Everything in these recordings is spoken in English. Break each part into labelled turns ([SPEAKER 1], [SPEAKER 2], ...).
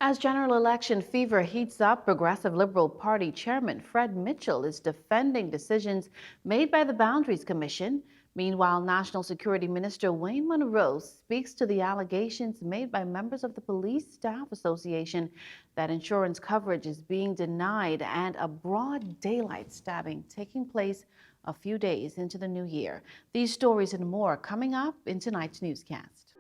[SPEAKER 1] As general election fever heats up, Progressive Liberal Party Chairman Fred Mitchell is defending decisions made by the Boundaries Commission. Meanwhile, National Security Minister Wayne Monroe speaks to the allegations made by members of the Police Staff Association that insurance coverage is being denied and a broad daylight stabbing taking place a few days into the new year. These stories and more coming up in tonight's newscast.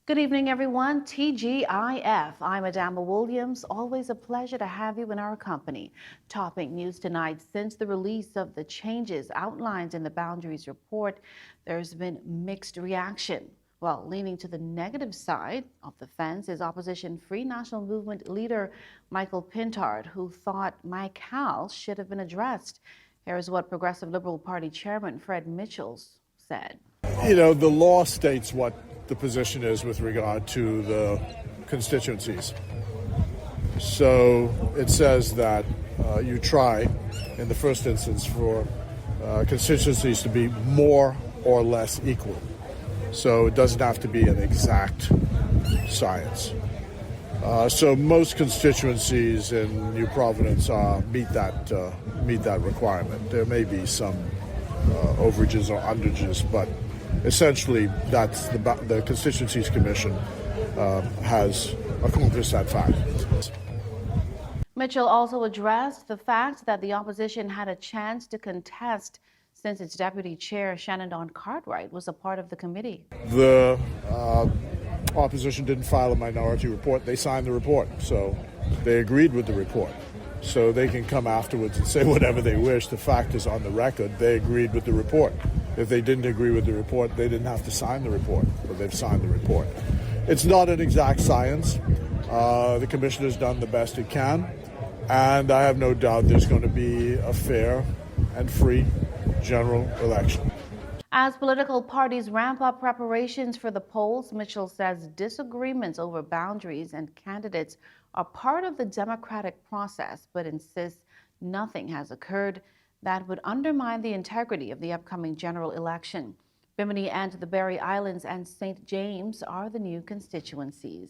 [SPEAKER 1] Good evening, everyone. TGIF. I'm Adama Williams. Always a pleasure to have you in our company. Topping news tonight, since the release of the changes outlined in the Boundaries report, there's been mixed reaction. Well, leaning to the negative side of the fence is opposition Free National Movement leader Michael Pintard, who thought Mike Howell should have been addressed. Here's what Progressive Liberal Party Chairman Fred Mitchell said.
[SPEAKER 2] You know, the law states what the position is with regard to the constituencies. So it says that you try, in the first instance, for constituencies to be more or less equal. So it doesn't have to be an exact science. So most constituencies in New Providence meet that requirement. There may be some overages or underages, but essentially that's the Constituencies Commission has accomplished that fact.
[SPEAKER 1] Mitchell also addressed the fact that the opposition had a chance to contest since its deputy chair, Shannon Dawn Cartwright, was a part of the committee.
[SPEAKER 2] The opposition didn't file a minority report. They signed the report, so they agreed with the report. So they can come afterwards and say whatever they wish. The fact is on the record. They agreed with the report. If they didn't agree with the report, they didn't have to sign the report, but they've signed the report. It's not an exact science. The commission has done the best it can, and I have no doubt there's going to be a fair and free general election.
[SPEAKER 1] As political parties ramp up preparations for the polls, Mitchell says disagreements over boundaries and candidates are part of the democratic process, but insists nothing has occurred that would undermine the integrity of the upcoming general election. Bimini and the Berry Islands and St. James are the new constituencies.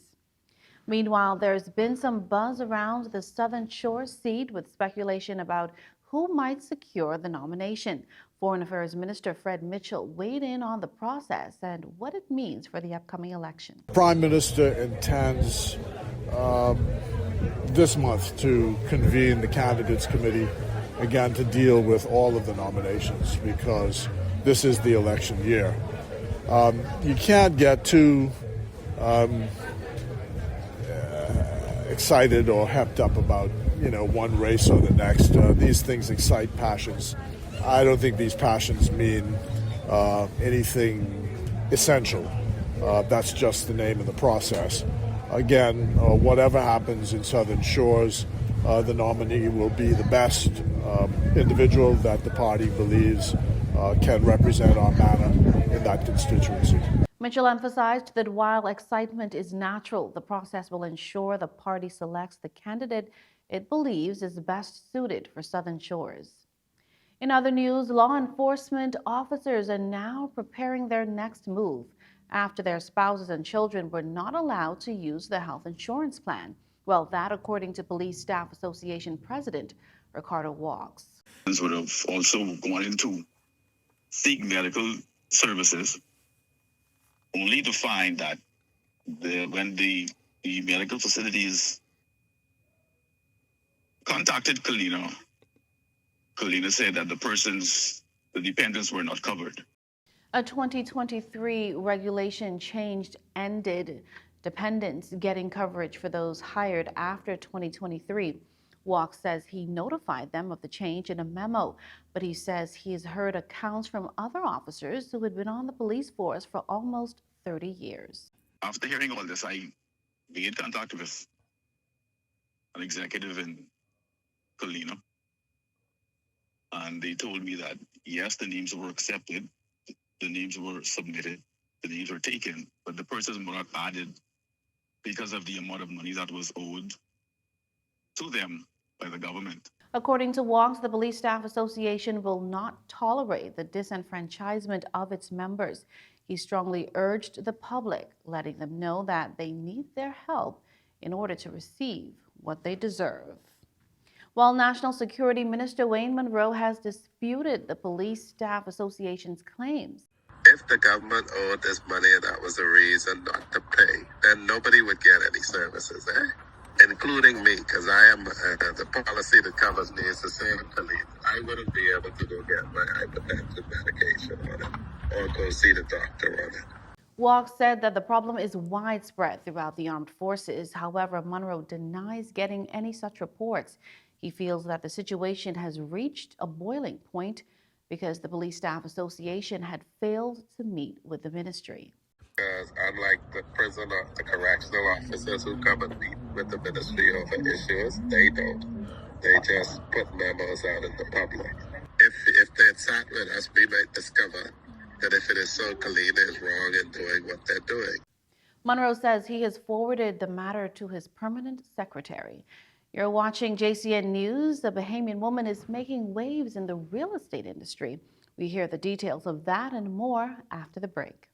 [SPEAKER 1] Meanwhile, there's been some buzz around the Southern Shore seat with speculation about who might secure the nomination. Foreign Affairs Minister Fred Mitchell weighed in on the process and what it means for the upcoming election.
[SPEAKER 2] The Prime Minister intends this month to convene the Candidates Committee again to deal with all of the nominations because this is the election year. You can't get too excited or hepped up about one race or the next. These things excite passions. I don't think these passions mean anything essential. That's just the name of the process. Again, whatever happens in Southern Shores, the nominee will be the best individual that the party believes can represent our manor in that constituency.
[SPEAKER 1] Mitchell emphasized that while excitement is natural, the process will ensure the party selects the candidate it believes is best suited for Southern Shores. In other news, law enforcement officers are now preparing their next move after their spouses and children were not allowed to use the health insurance plan. Well, that according to Police Staff Association President Ricardo Walks.
[SPEAKER 3] Would have also gone into seek medical services only to find that when the medical facilities contacted Kalina said that the dependents were not covered.
[SPEAKER 1] A 2023 regulation change ended dependents getting coverage for those hired after 2023. Walk says he notified them of the change in a memo, but he says he's heard accounts from other officers who had been on the police force for almost 30 years.
[SPEAKER 3] After hearing all this, I made contact with an executive in Kalina, and they told me that yes, the names were accepted, the names were submitted, the names were taken, but the persons were not added because of the amount of money that was owed to them by the government.
[SPEAKER 1] According to Walks, the Police Staff Association will not tolerate the disenfranchisement of its members. He strongly urged the public, letting them know that they need their help in order to receive what they deserve. While National Security Minister Wayne Monroe has disputed the Police Staff Association's claims.
[SPEAKER 4] If the government owed this money and that was a reason not to pay, then nobody would get any services, including me, because I am the policy that covers me is the same police. I wouldn't be able to go get my hypertensive medication on it or go see the doctor on it.
[SPEAKER 1] Walks said that the problem is widespread throughout the armed forces. However, Monroe denies getting any such reports. He feels that the situation has reached a boiling point because the Police Staff Association had failed to meet with the ministry.
[SPEAKER 4] Because unlike the prison or the correctional officers who come and meet with the ministry over issues, they don't. They just put memos out in the public. If they'd sat with us, we might discover that if it is so, Kalina is wrong in doing what they're doing.
[SPEAKER 1] Monroe says he has forwarded the matter to his permanent secretary. You're watching JCN News. A Bahamian woman is making waves in the real estate industry. We hear the details of that and more after the break.